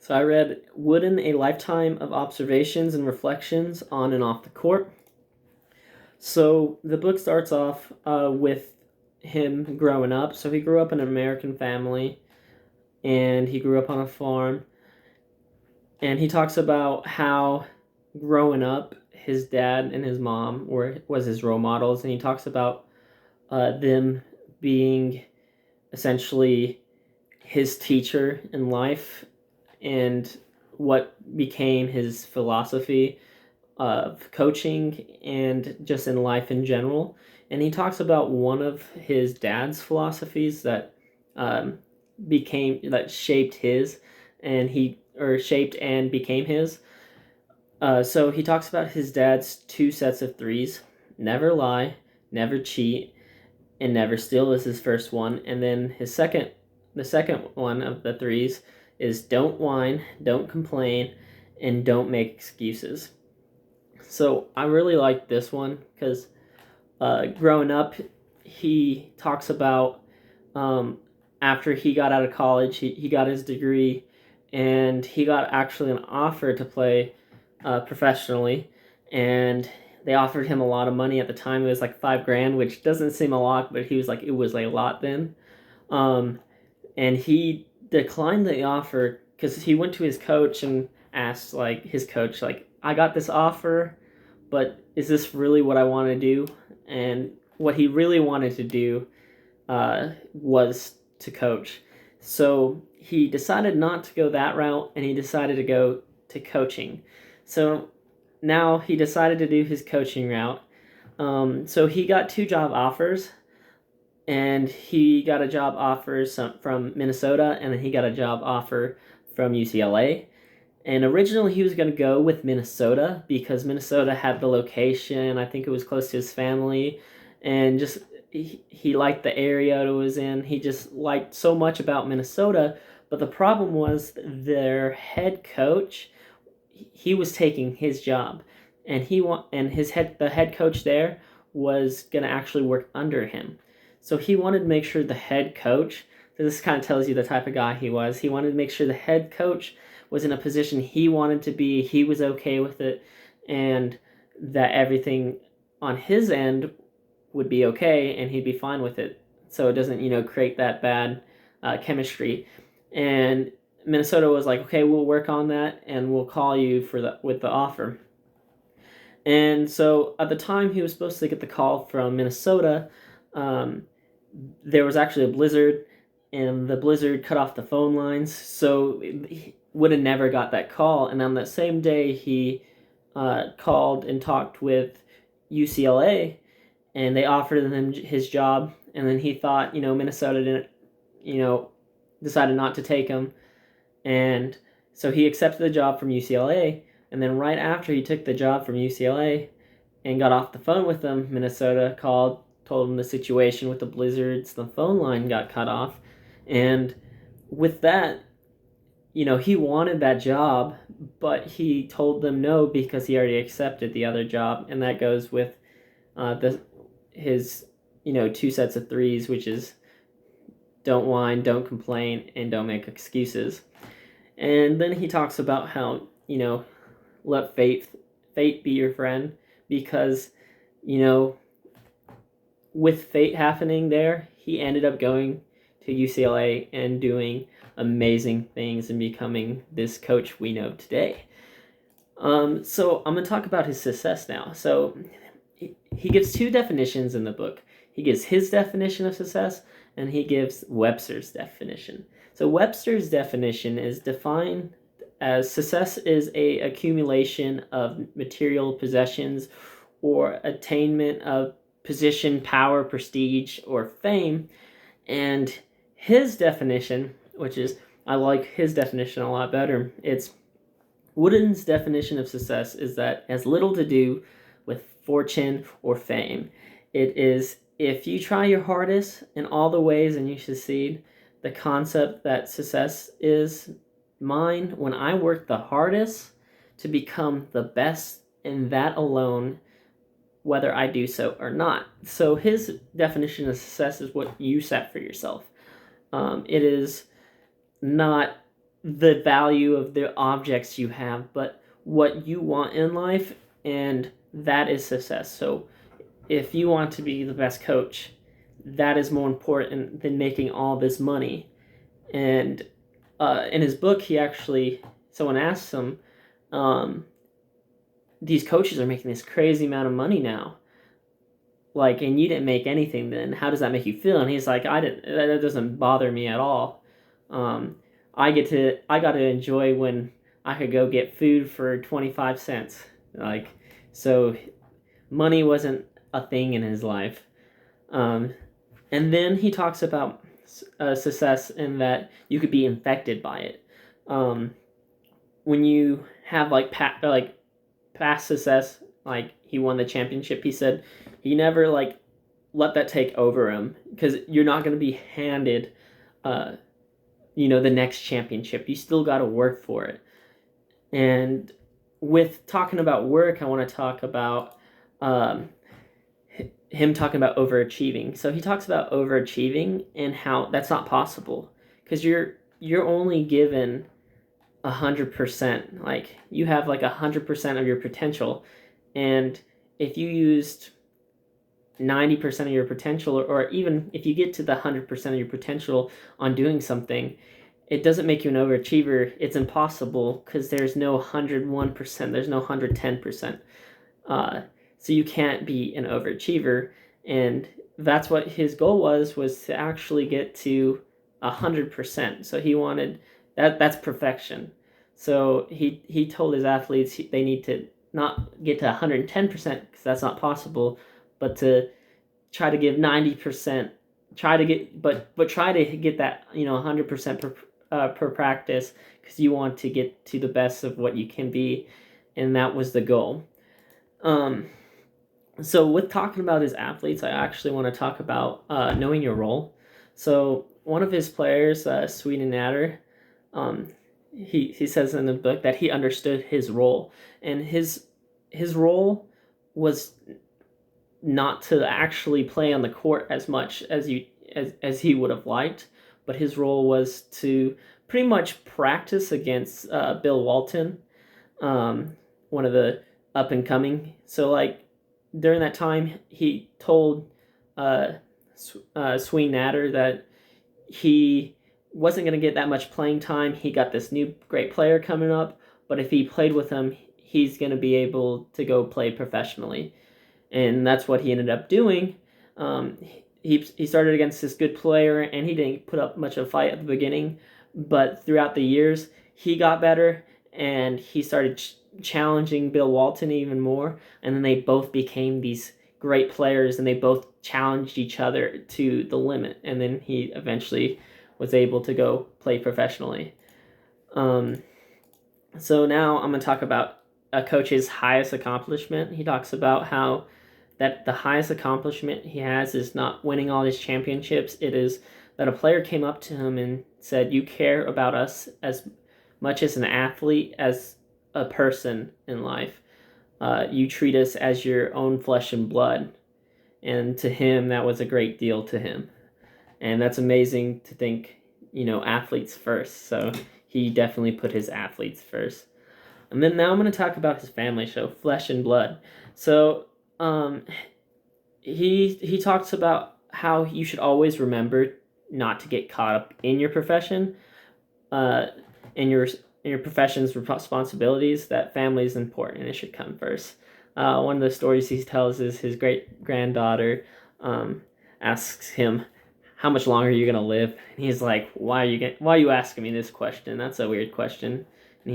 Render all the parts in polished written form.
So I read Wooden, A Lifetime of Observations and Reflections on and Off the Court. So the book starts off with him growing up. So he grew up in an American family, and he grew up on a farm. And he talks about how growing up, his dad and his mom was his role models, and he talks about them being essentially his teacher in life and what became his philosophy of coaching and just in life in general. And he talks about one of his dad's philosophies that um, shaped his, and he or shaped and became his. So he talks about his dad's two sets of threes: never lie, never cheat, and never steal is his first one. And then the second one of the threes is don't whine, don't complain, and don't make excuses. So I really like this one because growing up, he talks about after he got out of college, he got his degree, and he got actually an offer to play professionally, and they offered him a lot of money at the time. It was like $5,000, which doesn't seem a lot, but he was like, it was a lot then. And he declined the offer because he went to his coach and asked, like, his coach, like, I got this offer, but is this really what I want to do? And what he really wanted to do was to coach. So he decided not to go that route, and he decided to go to coaching. So now he decided to do his coaching route. So he got two job offers, and he got a job offer from Minnesota, and then he got a job offer from UCLA. And originally he was going to go with Minnesota because Minnesota had the location. I think it was close to his family, and just he liked the area it was in. He just liked so much about Minnesota. But the problem was their head coach, he was taking his job, and the head coach there was going to actually work under him. So he wanted to make sure the head coach, so this kind of tells you the type of guy he was. He wanted to make sure the head coach was in a position he wanted to be, he was okay with it, and that everything on his end would be okay and he'd be fine with it. So it doesn't, create that bad chemistry. And Minnesota was like, okay, we'll work on that and we'll call you with the offer. And so at the time he was supposed to get the call from Minnesota, there was actually a blizzard, and the blizzard cut off the phone lines, so he would have never got that call. And on that same day, he called and talked with UCLA, and they offered him his job. And then he thought, Minnesota didn't, decided not to take him, and so he accepted the job from UCLA. And then right after he took the job from UCLA and got off the phone with them, Minnesota called, told him the situation with the blizzards, the phone line got cut off. And with that, he wanted that job, but he told them no because he already accepted the other job. And that goes with his two sets of threes, which is don't whine, don't complain, and don't make excuses. And then he talks about how, let fate be your friend, because, with fate happening there, he ended up going to UCLA and doing amazing things and becoming this coach we know today. So I'm going to talk about his success now. So he gives two definitions in the book. He gives his definition of success, and he gives Webster's definition. So Webster's definition is defined as success is a accumulation of material possessions or attainment of position, power, prestige, or fame. And his definition, which is, I like his definition a lot better, it's Wooden's definition of success is that it has little to do with fortune or fame. It is if you try your hardest in all the ways and you succeed. The concept that success is mine when I work the hardest to become the best in that alone, whether I do so or not. So his definition of success is what you set for yourself. It is not the value of the objects you have, but what you want in life, and that is success. So if you want to be the best coach, that is more important than making all this money. And in his book, someone asked him, um, these coaches are making this crazy amount of money now. Like, and you didn't make anything then. How does that make you feel? And he's like, that doesn't bother me at all. Um, I got to enjoy when I could go get food for 25 cents. Like, so money wasn't a thing in his life. And then he talks about success in that you could be infected by it. When you have past success, like he won the championship, he said he never like let that take over him, because you're not going to be handed, the next championship. You still got to work for it. And with talking about work, I want to talk about him talking about overachieving. So he talks about overachieving and how that's not possible, because you're only given 100%. Like, you have like 100% of your potential, and if you used 90% of your potential, or even if you get to the 100% of your potential on doing something, it doesn't make you an overachiever. It's impossible, because there's no 101%, there's no 110%. So you can't be an overachiever, and that's what his goal was to actually get to 100%. So he wanted that's perfection. So he told his athletes they need to not get to 110%, because that's not possible, but to try to give 90%. Try to get that 100% per practice, because you want to get to the best of what you can be, and that was the goal. So with talking about his athletes, I actually want to talk about knowing your role. So one of his players, Swedenadder, he says in the book that he understood his role, and his role was not to actually play on the court as much as he would have liked, but his role was to pretty much practice against Bill Walton, one of the up and coming. So like during that time, he told Swedenadder that he wasn't going to get that much playing time. He got this new great player coming up, but if he played with him, he's going to be able to go play professionally. And that's what he ended up doing. He started against this good player, and he didn't put up much of a fight at the beginning, but throughout the years, he got better, and he started challenging Bill Walton even more, and then they both became these great players, and they both challenged each other to the limit, and then he eventually was able to go play professionally. So now I'm going to talk about a coach's highest accomplishment. He talks about how that the highest accomplishment he has is not winning all his championships. It is that a player came up to him and said, "You care about us as much as an athlete as a person in life. You treat us as your own flesh and blood." And to him, that was a great deal to him. And that's amazing to think, athletes first. So he definitely put his athletes first. And then now I'm going to talk about his family show, Flesh and Blood. So he talks about how you should always remember not to get caught up in your profession, in your profession's responsibilities, that family is important and it should come first. One of the stories he tells is his great-granddaughter asks him, "How much longer are you going to live?" And he's like, why are you asking me this question? That's a weird question. And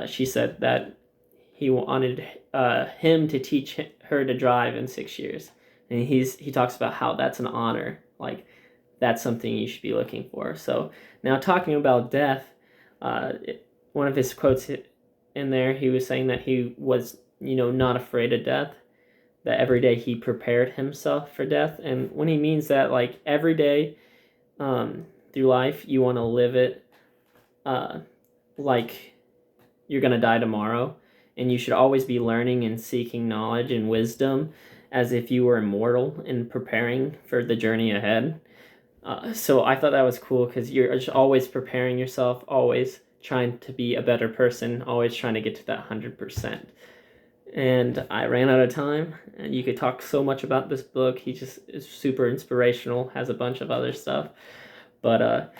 she said that he wanted him to teach her to drive in 6 years. And he talks about how that's an honor. Like, that's something you should be looking for. So now talking about death, one of his quotes in there, he was saying that he was, not afraid of death, that every day he prepared himself for death. And when he means that, like, every day through life, you want to live it like you're going to die tomorrow. And you should always be learning and seeking knowledge and wisdom as if you were immortal and preparing for the journey ahead. So I thought that was cool because you're just always preparing yourself, always trying to be a better person, always trying to get to that 100%. And I ran out of time, and you could talk so much about this book. He just is super inspirational, has a bunch of other stuff. But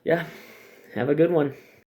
yeah, have a good one.